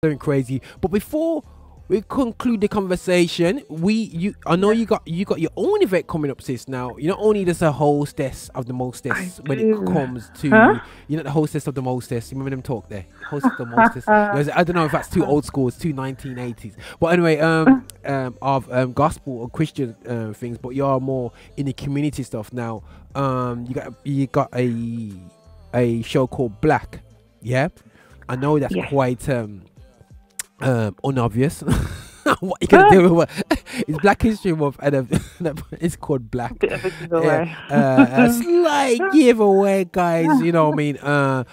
Going crazy. But before we conclude the conversation, I know you got your own event coming up, sis. Now you're not only just a hostess of the mostess when it comes to you're not the hostess of the mostess. You remember them talk there, hostess of the mostess. I don't know if that's too old school. It's too 1980s. But anyway, of gospel or Christian things. But you're more in the community stuff now. You got a show called Black. Yeah, I know that's quite unobvious. What you gonna do with it? It's Black History Month and it's called Black. Bit of a giveaway. A slight giveaway, guys. You know what I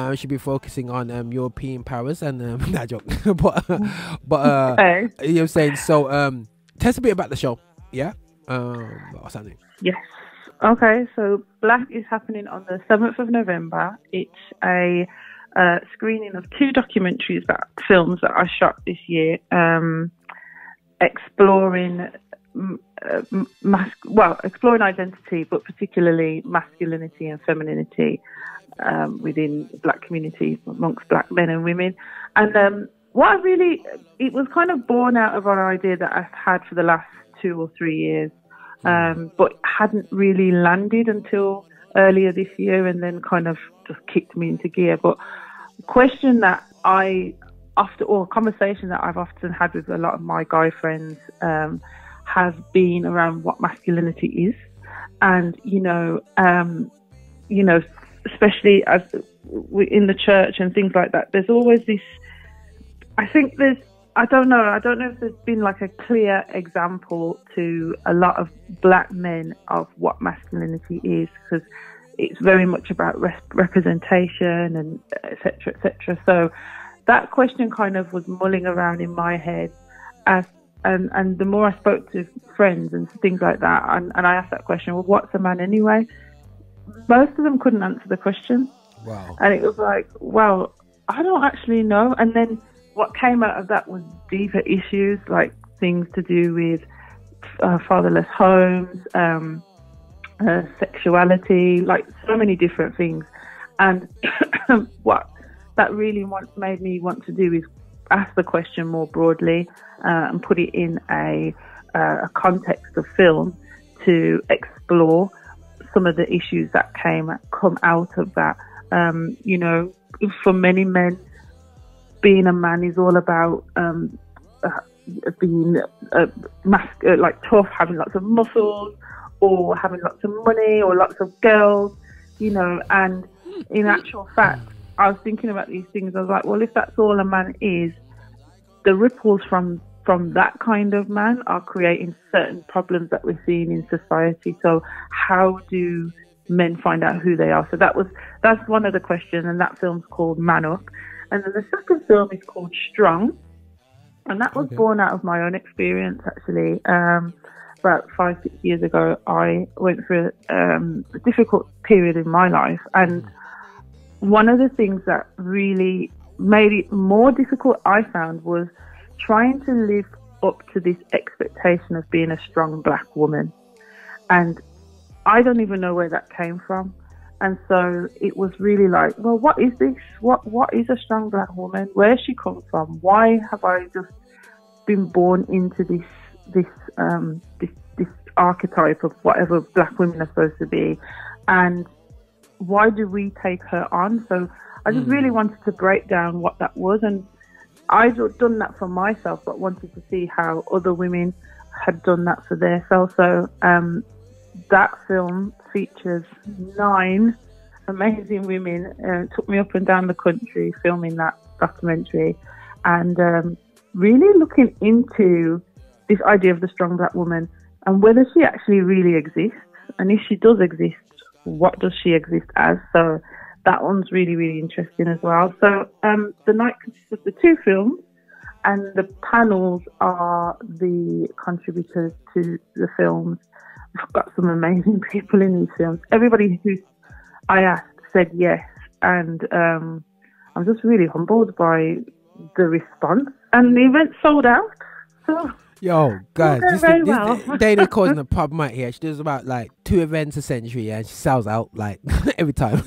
mean? Should be focusing on European powers and that joke. but you know what I'm saying. So tell us a bit about the show. Yeah. What's happening? Yes. Okay. So Black is happening on the 7th of November. It's a screening of 2 documentaries films that I shot this year, exploring exploring identity, but particularly masculinity and femininity within Black communities amongst Black men and women. And it was kind of born out of an idea that I've had for the last 2 or 3 years, but hadn't really landed until earlier this year, and then kind of just kicked me into gear. But question that conversation that I've often had with a lot of my guy friends has been around what masculinity is, and especially as in the church and things like that. There's always this. I don't know if there's been like a clear example to a lot of Black men of what masculinity is, because it's very much about representation and et cetera. So that question kind of was mulling around in my head and the more I spoke to friends and things like that, and I asked that question, well, what's a man anyway? Most of them couldn't answer the question. Wow. And it was like, well, I don't actually know. And then what came out of that was deeper issues, like things to do with fatherless homes, sexuality, like so many different things. And what that really made me want to do is ask the question more broadly and put it in a context of film to explore some of the issues that come out of that. For many men, being a man is all about being like tough, having lots of muscles, or having lots of money, or lots of girls, and in actual fact, I was thinking about these things. I was like, well, if that's all a man is, the ripples from that kind of man are creating certain problems that we're seeing in society. So how do men find out who they are? So that's one of the questions, and that film's called Man Up. And then the second film is called Strong, and that was born out of my own experience, actually. About 5-6 years ago, I went through a difficult period in my life, and one of the things that really made it more difficult, I found, was trying to live up to this expectation of being a strong Black woman. And I don't even know where that came from. And so it was really like, well, what is this? What is a strong Black woman? Where's she come from? Why have I just been born into this archetype of whatever Black women are supposed to be? And why do we take her on? So I just really wanted to break down what that was. And I'd done that for myself, but wanted to see how other women had done that for themselves. So that film features 9 amazing women. It took me up and down the country filming that documentary, and really looking into this idea of the strong Black woman and whether she actually really exists, and if she does exist, what does she exist as? So that one's really, really interesting as well. So the night consists of the 2 films, and the panels are the contributors to the films. We've got some amazing people in these films. Everybody who I asked said yes, and I'm just really humbled by the response. And the event sold out. So Yo, guys, very well. Dana causing a problem right here. She does about like 2 events a century, and she sells out like every time.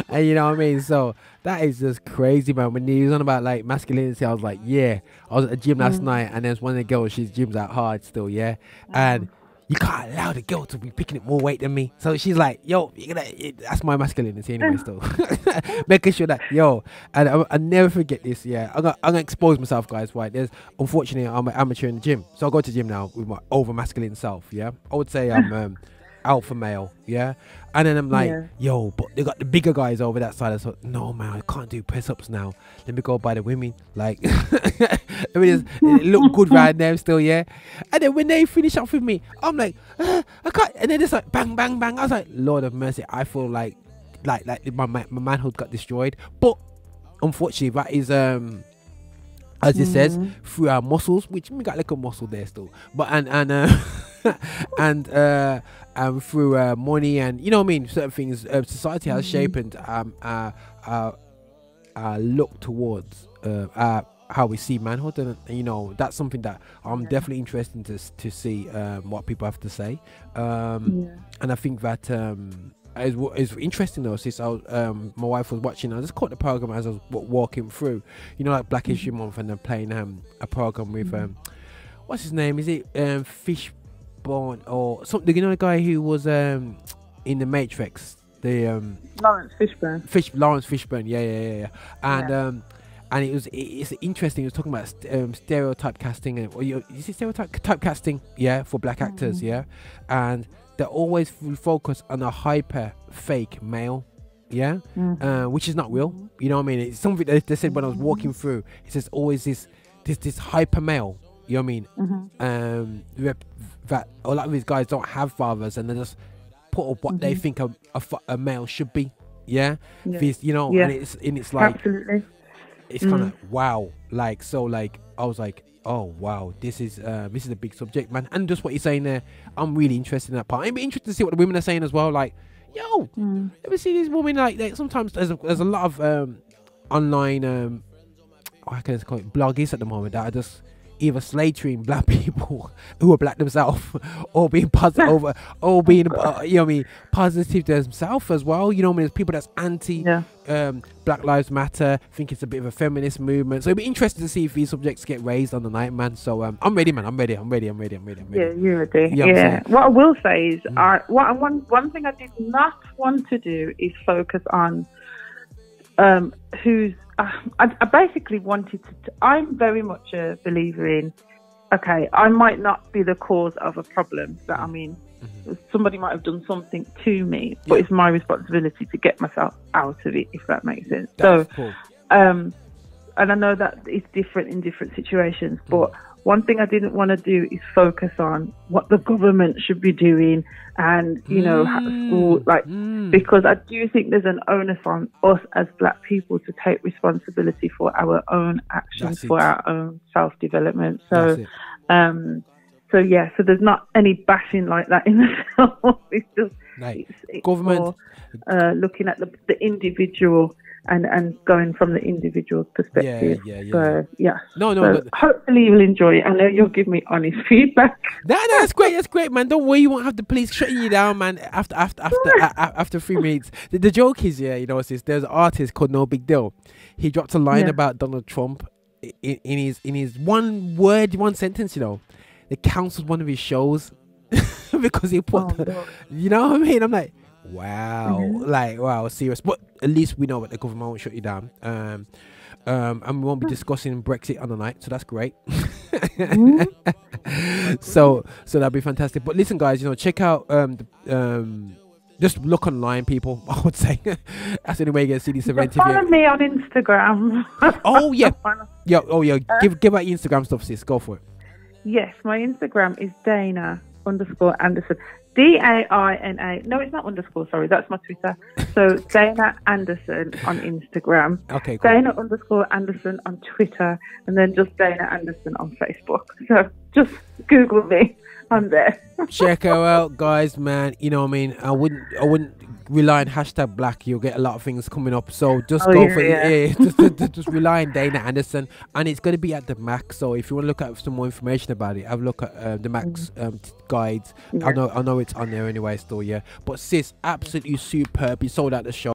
And you know what I mean? So that is just crazy, man. When he was on about like masculinity, I was like, yeah. I was at the gym last night, and there's one of the girls, she's gyms out hard still, yeah. And you can't allow the girl to be picking up more weight than me. So she's like, yo, that's my masculinity anyway still. Making sure that, yo, and I never forget this, yeah. I'm gonna expose myself, guys, right? Unfortunately, I'm an amateur in the gym. So I go to the gym now with my over masculine self, yeah. I would say I'm alpha male, yeah. And then I'm like, yo, but they got the bigger guys over that side. I thought, no, man, I can't do press-ups now. Let me go by the women. Like, I mean, it look good right there still, yeah. And then when they finish up with me, I'm like, I can't. And then it's like, bang, bang, bang. I was like, Lord of mercy. I feel like my manhood got destroyed. But unfortunately, that is as it says, through our muscles, which we got like a muscle there still, but and through money, and you know what I mean, certain things society has shaped our look towards how we see manhood, and you know that's something that I'm definitely interested to see what people have to say, and I think that it's interesting though. Since I was, my wife was watching, I just caught the program as I was walking through, you know, like Black History Month, and they're playing a program with what's his name? Is it Fishburne or something? You know, the guy who was in the Matrix, the Lawrence Fishburne. Lawrence Fishburne, yeah. And it's interesting. He was talking about stereotype casting, or is it stereotype casting? Yeah, for black actors, yeah, and they always focus on a hyper fake male, yeah, which is not real. You know what I mean? It's something that they said when I was walking through. It says always this hyper male. You know what I mean? That a lot of these guys don't have fathers, and they just put up what they think a male should be. Yeah, you know, and it's like absolutely. It's kind of wow, like so, like I was like, oh wow, this is a big subject, man. And just what you're saying there, I'm really interested in that part. I'd be interested to see what the women are saying as well. Like, yo, ever see these women like sometimes there's a lot of online I can call it bloggers at the moment that are just either slatering black people who are black themselves, or being positive or being you know what I mean, positive to themselves as well. You know what I mean? There's people that's anti Black Lives Matter, think it's a bit of a feminist movement. So it'd be interesting to see if these subjects get raised on the night, man. So I'm ready, man. I'm ready. Yeah, you're ready. Yeah. What I will say is, one thing I did not want to do is focus on who's. I basically wanted to. I'm very much a believer in. Okay, I might not be the cause of a problem, but I mean, somebody might have done something to me, but it's my responsibility to get myself out of it, if that makes sense. That's cool. And I know that it's different in different situations, but one thing I didn't want to do is focus on what the government should be doing, and you know, school, because I do think there's an onus on us as black people to take responsibility for our own actions, for our own self-development. So, so there's not any bashing like that in the film. It's just it's government more, looking at the individual. And going from the individual perspective. So, so hopefully you'll enjoy it. I know you'll give me honest feedback. No, that's great. That's great, man. Don't worry, you won't have the police shutting you down, man. After 3 minutes. The joke is, you know, there's an artist called No Big Deal. He dropped a line about Donald Trump in his one sentence. You know, they cancelled one of his shows because he put, you know what I mean? I'm like, wow, serious. But at least we know that the government won't shut you down, and we won't be discussing Brexit on the night, so that's great. So that'd be fantastic. But listen, guys, you know, check out just look online, people. I would say that's the only way you can see this event. Follow me on Instagram. Give out your Instagram stuff, sis. Go for it. Yes, my Instagram is Dana_Anderson. Dana. No, it's not underscore. Sorry, that's my Twitter. So Dana Anderson on Instagram. Okay, cool. Dana_Anderson on Twitter, and then just Dana Anderson on Facebook. So just Google me. I'm there. Check her out, guys, man. You know what I mean? I wouldn't rely on #black. You'll get a lot of things coming up. So just go for just rely on Dana Anderson, and it's going to be at the Mac. So if you want to look at some more information about it, have a look at the Mac's guides. I know it's on there anyway still, yeah. But sis, absolutely superb. You sold out the show.